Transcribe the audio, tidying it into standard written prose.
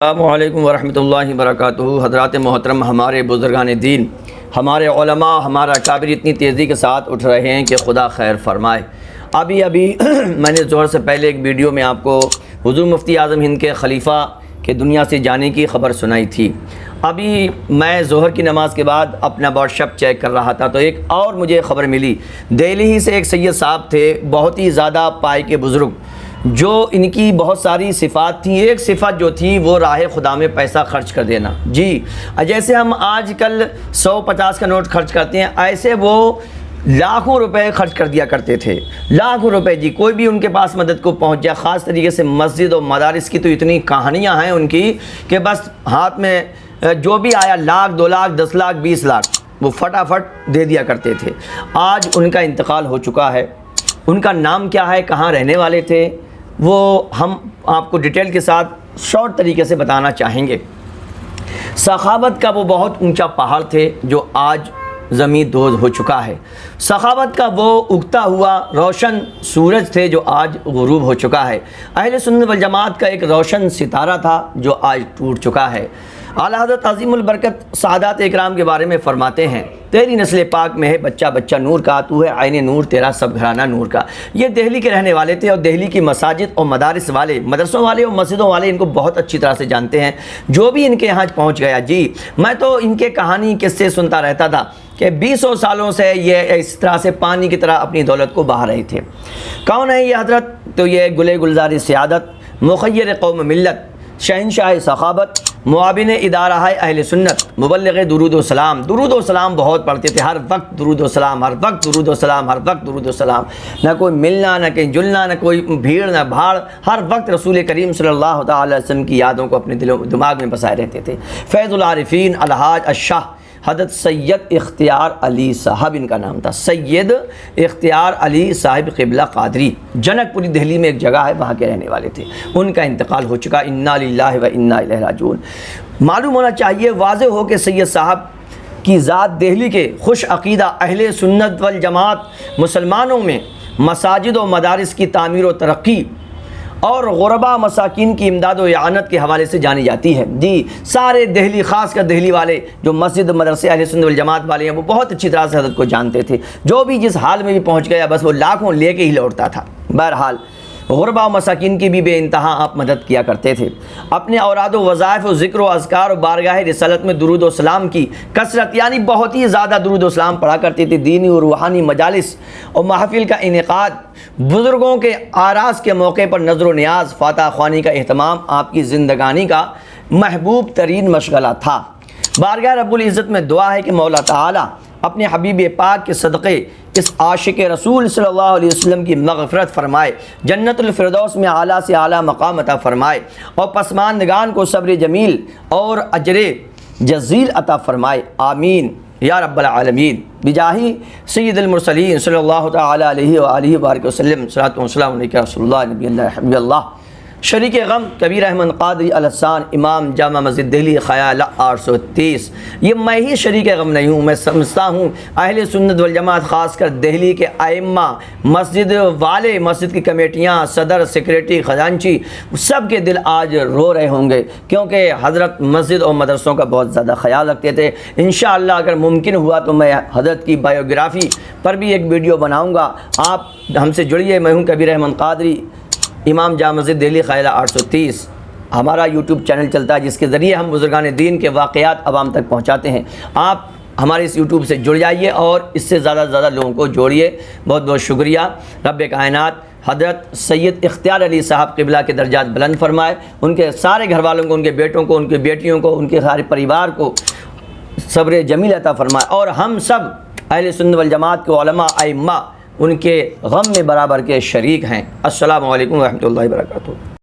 السلام علیکم ورحمۃ اللہ وبرکاتہ۔ حضرات محترم، ہمارے بزرگان دین، ہمارے علماء، ہمارا اکابر اتنی تیزی کے ساتھ اٹھ رہے ہیں کہ خدا خیر فرمائے۔ ابھی میں نے ظہر سے پہلے ایک ویڈیو میں آپ کو حضور مفتی اعظم ہند کے خلیفہ کے دنیا سے جانے کی خبر سنائی تھی۔ ابھی میں ظہر کی نماز کے بعد اپنا واٹس ایپ چیک کر رہا تھا تو ایک اور مجھے خبر ملی۔ دہلی ہی سے ایک سید صاحب تھے، بہت ہی زیادہ پائے کے بزرگ، جو ان کی بہت ساری صفات تھیں۔ ایک صفت جو تھی وہ راہ خدا میں پیسہ خرچ کر دینا۔ جی، جیسے ہم آج کل 150 کا نوٹ خرچ کرتے ہیں، ایسے وہ لاکھوں روپے خرچ کر دیا کرتے تھے، لاکھوں روپے۔ جی، کوئی بھی ان کے پاس مدد کو پہنچ جائے، خاص طریقے سے مسجد اور مدارس کی تو اتنی کہانیاں ہیں ان کی کہ بس ہاتھ میں جو بھی آیا، لاکھ، 2 لاکھ، 10 لاکھ، 20 لاکھ وہ فٹافٹ دے دیا کرتے تھے۔ آج ان کا انتقال ہو چکا ہے۔ ان کا نام کیا ہے، کہاں رہنے والے تھے، وہ ہم آپ کو ڈیٹیل کے ساتھ شارٹ طریقے سے بتانا چاہیں گے۔ سخاوت کا وہ بہت اونچا پہاڑ تھے جو آج زمین دوز ہو چکا ہے۔ سخاوت کا وہ اگتا ہوا روشن سورج تھے جو آج غروب ہو چکا ہے۔ اہل سنت والجماعت کا ایک روشن ستارہ تھا جو آج ٹوٹ چکا ہے۔ اعلیٰ حضرت عظیم البرکت سعادات اکرام کے بارے میں فرماتے ہیں، تیری نسل پاک میں ہے بچہ بچہ نور کا، تو ہے عین نور، تیرا سب گھرانہ نور کا۔ یہ دہلی کے رہنے والے تھے اور دہلی کی مساجد اور مدارس والے، مدرسوں والے اور مسجدوں والے ان کو بہت اچھی طرح سے جانتے ہیں۔ جو بھی ان کے یہاں پہنچ گیا، جی میں تو ان کے کہانی قصے سنتا رہتا تھا کہ 200 سالوں سے یہ اس طرح سے پانی کی طرح اپنی دولت کو بہا رہے تھے۔ کون ہے یہ حضرت؟ تو یہ گلے گلزار سعادت، مخیر قوم ملت، شہنشاہ سخاوت، معاون ادارہ ہے اہل سنت، مبلغ درود و سلام۔ درود و سلام بہت پڑھتے تھے، ہر وقت درود و سلام، ہر وقت درود و سلام، ہر وقت درود و سلام۔ نہ کوئی ملنا، نہ کہیں جلنا، نہ کوئی بھیڑ، نہ بھاڑ، ہر وقت رسول کریم صلی اللہ تعالی علیہ وسلم کی یادوں کو اپنے دل و دماغ میں بسائے رہتے تھے۔ فیض العارفین الحاج الشاہ حضرت سید اختیار علی صاحب ان کا نام تھا، سید اختیار علی صاحب قبلہ قادری، جنک پوری دہلی میں ایک جگہ ہے، وہاں کے رہنے والے تھے۔ ان کا انتقال ہو چکا، انا للہ و انا الیہ راجعون۔ معلوم ہونا چاہیے، واضح ہو کہ سید صاحب کی ذات دہلی کے خوش عقیدہ اہل سنت والجماعت مسلمانوں میں مساجد و مدارس کی تعمیر و ترقی اور غربا مساکین کی امداد و اعانت کے حوالے سے جانی جاتی ہے۔ جی، سارے دہلی، خاص کر دہلی والے جو مسجد مدرسے اہل سنت والجماعت والے ہیں، وہ بہت اچھی طرح سے حضرت کو جانتے تھے۔ جو بھی جس حال میں بھی پہنچ گیا، بس وہ لاکھوں لے کے ہی لوٹتا تھا۔ بہرحال غربا و مساکین کی بھی بے انتہا آپ مدد کیا کرتے تھے۔ اپنے اوراد و وظائف و ذکر و اذکار و بارگاہ رسالت میں درود و سلام کی کثرت، یعنی بہت ہی زیادہ درود و سلام پڑھا کرتے تھے۔ دینی اور روحانی مجالس اور محافل کا انعقاد، بزرگوں کے آراس کے موقع پر نظر و نیاز، فاتح خوانی کا اہتمام آپ کی زندگانی کا محبوب ترین مشغلہ تھا۔ بارگاہ رب العزت میں دعا ہے کہ مولا تعالی اپنے حبیب پاک کے صدقے اس عاشق رسول صلی اللہ علیہ وسلم کی مغفرت فرمائے، جنت الفردوس میں اعلیٰ سے اعلیٰ مقام عطا فرمائے اور پسماندگان کو صبر جمیل اور اجر جزیل عطا فرمائے، آمین یا رب العالمین۔ بجاہی سید المرسلین صلی اللہ تعالی علیہ وآلہ وبارک وسلم، صلاۃ و سلام علیک رسول اللہ نبی اللہ حبیب اللہ۔ شریک غم کبیر احمد قادری الحسان، امام جامع مسجد دہلی، خیال 830۔ یہ میں ہی شریک غم نہیں ہوں، میں سمجھتا ہوں اہل سنت والجماعت، خاص کر دہلی کے ائمہ، مسجد والے، مسجد کی کمیٹیاں، صدر، سیکریٹری، خزانچی، سب کے دل آج رو رہے ہوں گے، کیونکہ حضرت مسجد اور مدرسوں کا بہت زیادہ خیال رکھتے تھے۔ انشاءاللہ اگر ممکن ہوا تو میں حضرت کی بایوگرافی پر بھی ایک ویڈیو بناؤں گا۔ آپ ہم سے جڑیے۔ میں ہوں کبیر احمد قادری، امام جامع مسجد دہلی، خیالہ 830۔ ہمارا یوٹیوب چینل چلتا ہے جس کے ذریعے ہم بزرگان دین کے واقعات عوام تک پہنچاتے ہیں۔ آپ ہمارے اس یوٹیوب سے جڑ جائیے اور اس سے زیادہ سے زیادہ لوگوں کو جوڑیے۔ بہت بہت شکریہ۔ رب کائنات حضرت سید اختیار علی صاحب قبلہ کے درجات بلند فرمائے، ان کے سارے گھر والوں کو، ان کے بیٹوں کو، ان کی بیٹیوں کو، ان کے سارے پریوار کو صبر جمیل عطا فرمائے، اور ہم سب اہل سنت والجماعت کے علماء، ائمہ ان کے غم میں برابر کے شریک ہیں۔ السلام علیکم ورحمۃ اللہ وبرکاتہ۔